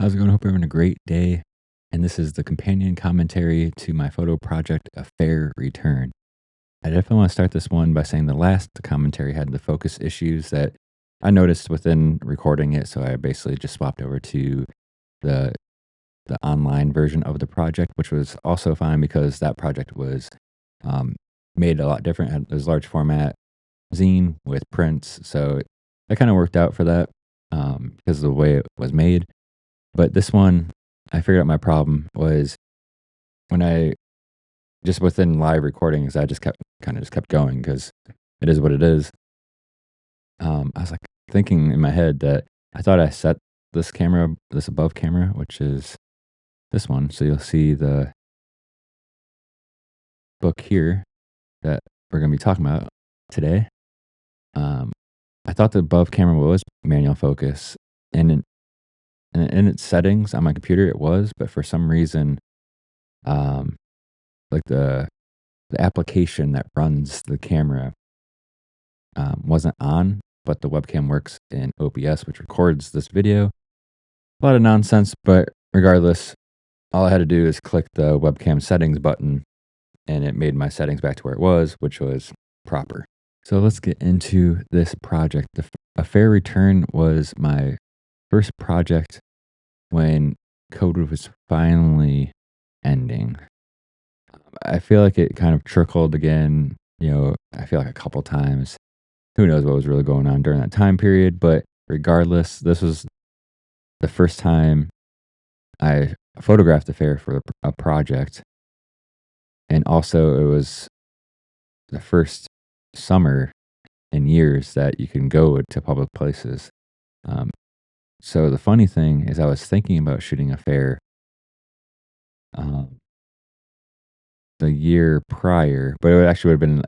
How's it going? Hope you're having a great day. And this is the companion commentary to my photo project, A Fair Return. I definitely want to start this one by saying the last commentary had the focus issues that I noticed within recording it. So I basically just swapped over to the the online version of the project, which was also fine because that project was um, made a lot different. It was large format zine with prints. So that kind of worked out for that because of the way it was made. But this one, I figured out my problem was when I just within live recordings, I just kept going because it is what it is. I was like thinking in my head that I thought I set this camera, this above camera, which is this one. So you'll see the book here that we're going to be talking about today. Um, I thought the above camera was manual focus, and in its settings on my computer, it was, but for some reason, um, like the application that runs the camera wasn't on, but the webcam works in OBS, which records this video. A lot of nonsense, but regardless, all I had to do is click the webcam settings button, and it made my settings back to where it was, which was proper. So let's get into this project. A Fair Return was my first project when COVID was finally ending. I feel like it kind of trickled again, I feel like a couple times. Who knows what was really going on during that time period, but regardless, this was the first time I photographed the fair for a project, and also it was the first summer in years that you can go to public places. Um, so the funny thing is I was thinking about shooting a fair, um, the year prior, but it actually would have been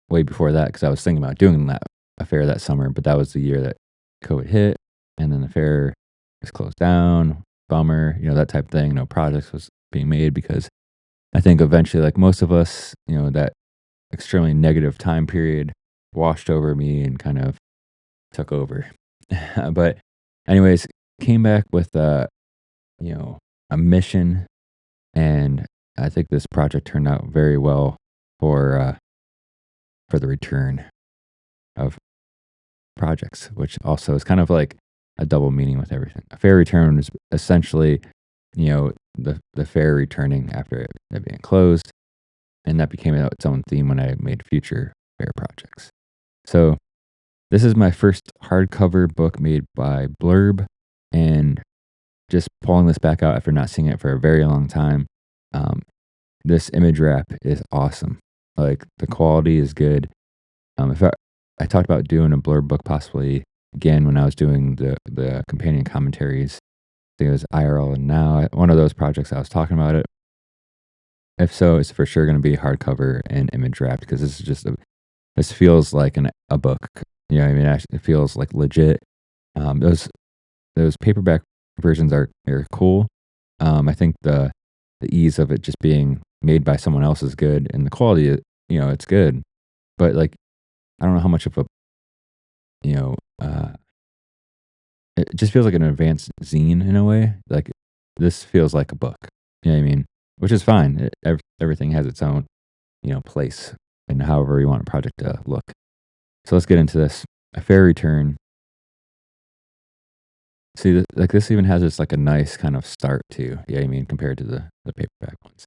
way before that because I was thinking about doing that a fair that summer, but that was the year that COVID hit, and then the fair was closed down. Bummer, that type of thing. No projects was being made because I think eventually, like most of us, that extremely negative time period washed over me and kind of took over. But, anyways, came back with you know a mission, and I think this project turned out very well for the return of projects, which also is kind of like a double meaning with everything. A fair return is essentially, the fair returning after it being closed, and that became its own theme when I made future fair projects. So this is my first hardcover book made by Blurb, and just pulling this back out after not seeing it for a very long time. Um, this image wrap is awesome. Like the quality is good. If I talked about doing a Blurb book possibly again when I was doing the companion commentaries. I think it was IRL and Now. One of those projects I was talking about it. If so, it's for sure going to be hardcover and image wrapped because this feels like a book. What I mean, actually, it feels like legit. Those paperback versions are cool. I think the ease of it just being made by someone else is good, and the quality, it's good. But like, I don't know how much of a you know, it just feels like an advanced zine in a way. Like this feels like a book. You know what I mean? Which is fine. Everything has its own, place and however you want a project to look. So let's get into this. A Fair Return. See, like this even has this like a nice kind of start too. Yeah, I mean, compared to the paperback ones.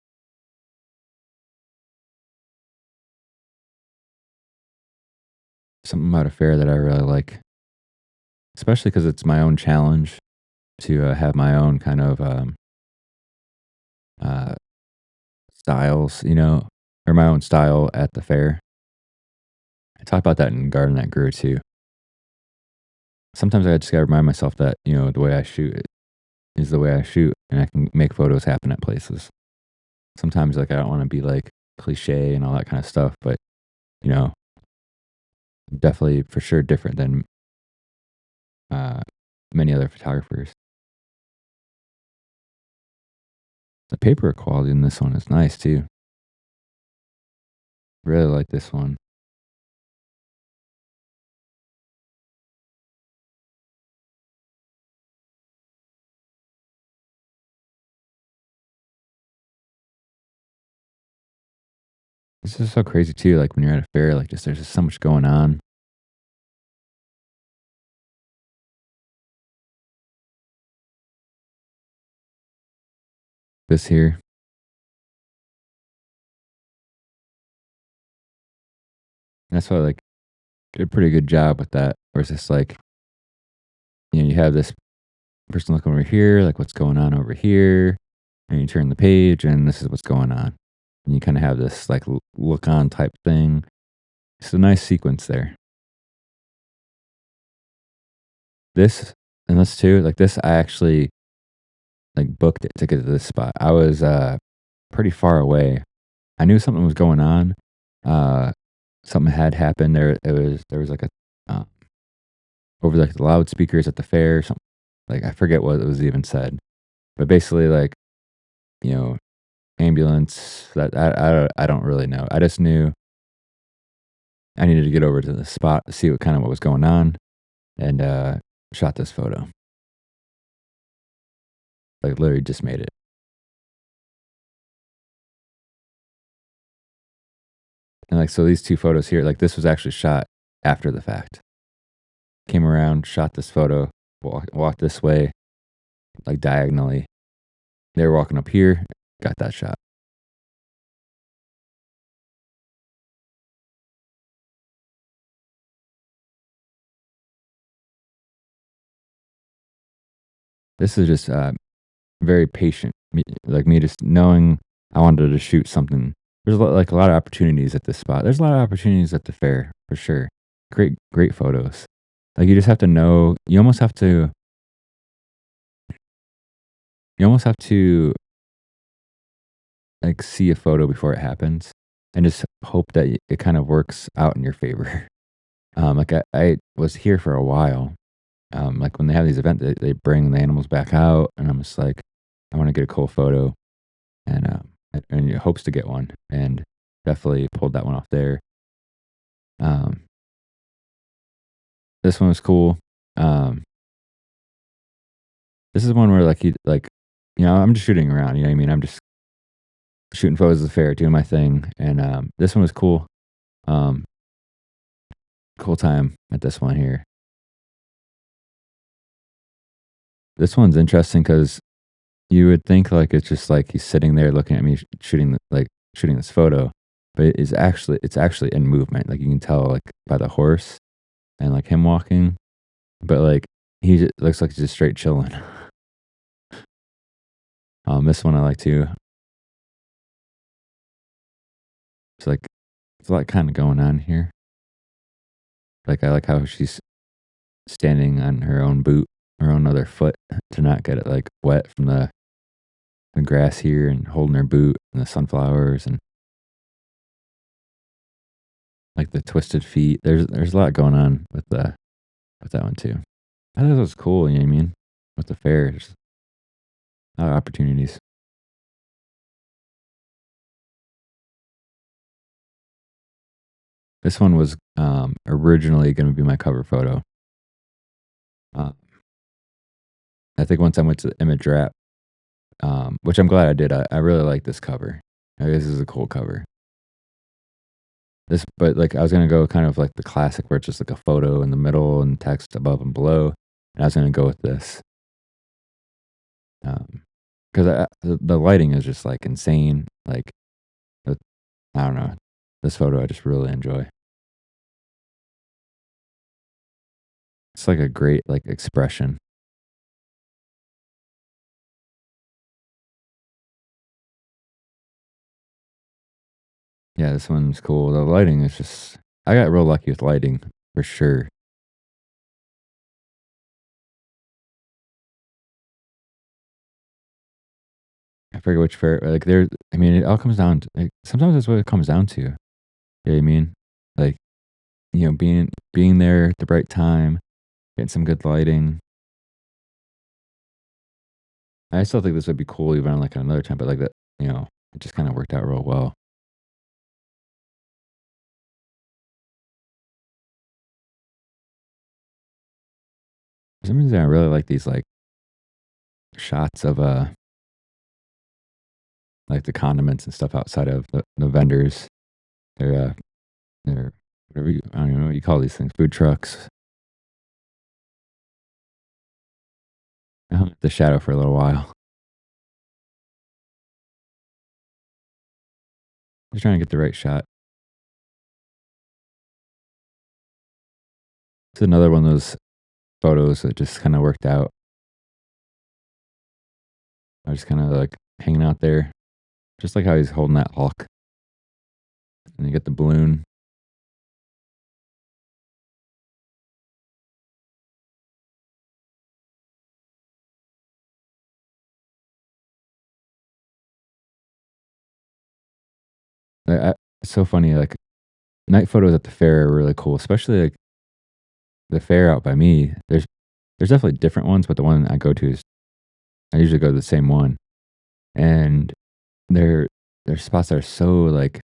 Something about a fair that I really like, especially because it's my own challenge to have my own kind of uh, styles, or my own style at the fair. I talk about that in Garden That Grew too. Sometimes I just gotta remind myself that, the way I shoot it is the way I shoot, and I can make photos happen at places. Sometimes, like, I don't wanna be, like, cliche and all that kinda stuff, but, you know, definitely for sure different than, uh, many other photographers. The paper quality in this one is nice too. Really like this one. This is so crazy too, like, when you're at a fair, like, just there's just so much going on. This here, that's why, like, did a pretty good job with that, where it's just like, you have this person looking over here, like, what's going on over here, and you turn the page, and this is what's going on. And you kinda have this, like, look on type thing. It's a nice sequence there. This and this too, like, this, I actually, like, booked it to get to this spot. I was, pretty far away. I knew something was going on. Uh, Something had happened there. There was, like, a, uh, over, like, the loudspeakers at the fair, something like, I forget what it was even said, but basically, like, you know, ambulance, that I don't really know. I just knew I needed to get over to the spot to see what was going on, and, shot this photo. Like, literally just made it. And, like, so these 2 photos here, like, this was actually shot after the fact. Came around, shot this photo, walked this way, like, diagonally. They were walking up here, got that shot. This is just, very patient. Me just knowing I wanted to shoot something. There's like, a lot of opportunities at this spot. There's a lot of opportunities at the fair, for sure. Great photos. Like, you just have to know you almost have to, like, see a photo before it happens and just hope that it kind of works out in your favor. Like, I was here for a while. Like, when they have these events, they bring the animals back out, and I'm just like, "I wanna get a cool photo," and, and it hopes to get one, and definitely pulled that one off there. Um, this one was cool. Um, this is one where, like, I'm just shooting around, you know what I mean? I'm just shooting photos of the fair, doing my thing, and, this one was cool. Um, cool time at this one here. This one's interesting because you would think, like, it's just, like, he's sitting there looking at me shooting this photo, but it's actually in movement, like, you can tell, like, by the horse and, like, him walking, but, like, he just looks like he's just straight chilling. This one I like too. It's like it's a lot kinda going on here. Like, I like how she's standing on her own boot, her own other foot to not get it, like, wet from the grass here and holding her boot and the sunflowers and, like, the twisted feet. There's a lot going on with that one too. I thought it was cool, you know what I mean? With the fair, there's a lot of opportunities. This one was, originally gonna be my cover photo. Uh, I think once I went to the image wrap, which I'm glad I did, I really like this cover. This is a cool cover. But, like, I was gonna go kind of like the classic where it's just like a photo in the middle and text above and below, and I was gonna go with this. 'Cause the lighting is just, like, insane, like, uh, I don't know. This photo I just really enjoy. It's like a great, like, expression. Yeah, this one's cool. The lighting is just I got real lucky with lighting for sure. I forget which fair like, I mean, it all comes down to like, sometimes that's what it comes down to. You know what I mean? Like, being there at the right time, getting some good lighting. I still think this would be cool even on, like, another time, but, like, it just kinda worked out real well. For some reason, I really like these, like, shots of, like, the condiments and stuff outside of the vendors. They're, they're whatever I don't even know what you call these things, food trucks. I hung at the shadow for a little while. Just trying to get the right shot. It's another one of those photos that just kinda worked out. I was kinda, like, hanging out there, just like how he's holding that hawk, and you get the balloon. I it's so funny, like, night photos at the fair are really cool, especially, like, the fair out by me. There's definitely different ones, but the one I go to is I usually go to the same one, and there there's spots that are so, like,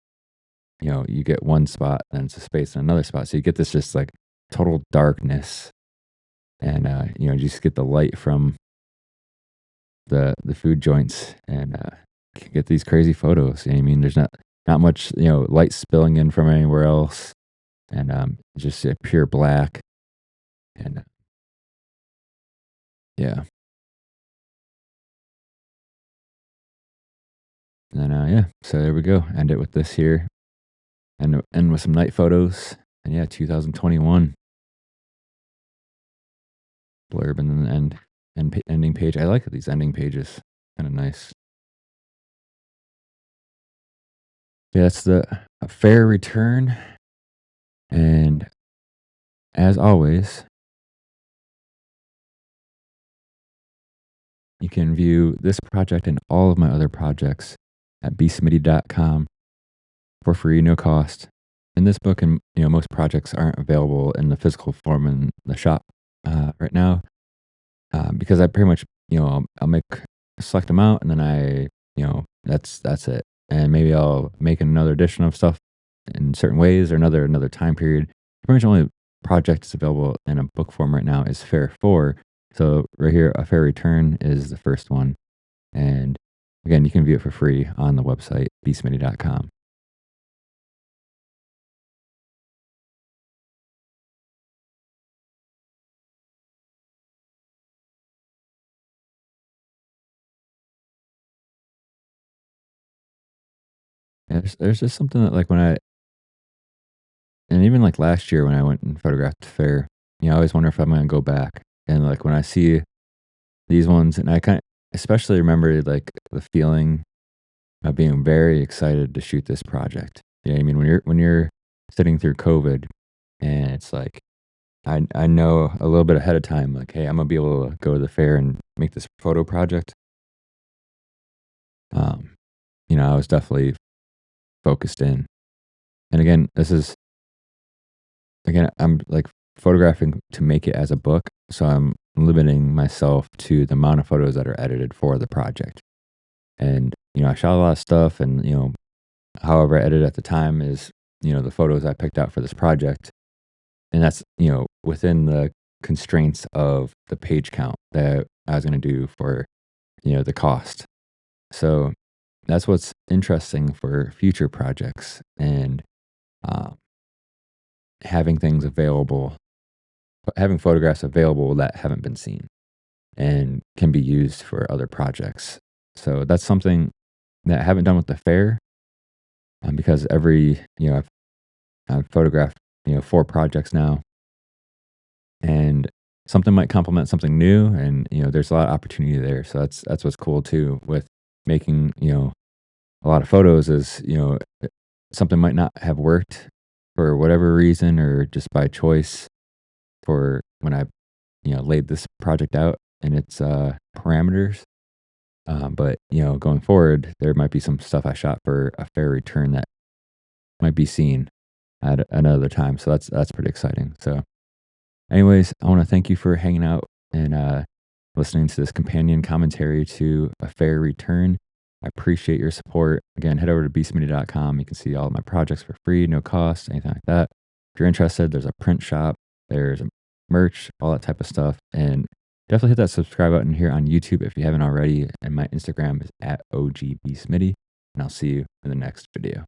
you get one spot, then it's a space and another spot, so you get this just, like, total darkness, and, you just get the light from the food joints, and, can get these crazy photos, you know what I mean? There's not much, light spilling in from anywhere else, and, just, pure black, and, yeah. And then, yeah, so there we go. End it with this here, and end with some night photos, and yeah, 2021 blurb, and then the ending page. I like these ending pages, kinda nice. Yeah, that's the a fair return, and as always, you can view this project and all of my other projects at bsmitty.com for free, no cost. And this book and, most projects aren't available in the physical form in the shop, right now, because I pretty much, I'll make select them out, and then that's it. And maybe I'll make another edition of stuff in certain ways or another time period. Pretty much only project that's available in a book form right now is Fair 4. So right here, A Fair Return is the first one. And again, you can view it for free on the website, bsmitty.com. And there's just something that, like, and even like last year when I went and photographed the fair, I always wonder if I'm gonna go back. And like when I see these ones, and I kind of especially remember like the feeling of being very excited to shoot this project. You know what I mean? When you're sitting through COVID, and it's like I know a little bit ahead of time, like, hey, I'm gonna be able to go to the fair and make this photo project. Um, I was definitely focused in. And again, I'm like photographing to make it as a book, so I'm limiting myself to the amount of photos that are edited for the project. And, I shot a lot of stuff, and, however I edited at the time is, the photos I picked out for this project. And that's, within the constraints of the page count that I was going to do for, the cost. So that's what's interesting for future projects, and uh, having things available, having photographs available that haven't been seen and can be used for other projects. So that's something that I haven't done with the fair, because I've photographed, 4 projects now, and something might complement something new, and, there's a lot of opportunity there. So that's what's cool too with making, a lot of photos is, something might not have worked for whatever reason or just by choice for when I, laid this project out and its parameters. But going forward, there might be some stuff I shot for a fair return that might be seen at another time. So that's pretty exciting. So, anyways, I want to thank you for hanging out and listening to this companion commentary to A Fair Return. I appreciate your support. Again, head over to bsmitty.com. You can see all of my projects for free, no cost, anything like that. If you're interested, there's a print shop, there's a merch, all that type of stuff. And definitely hit that subscribe button here on YouTube if you haven't already. And my Instagram is at OGBSmitty. And I'll see you in the next video.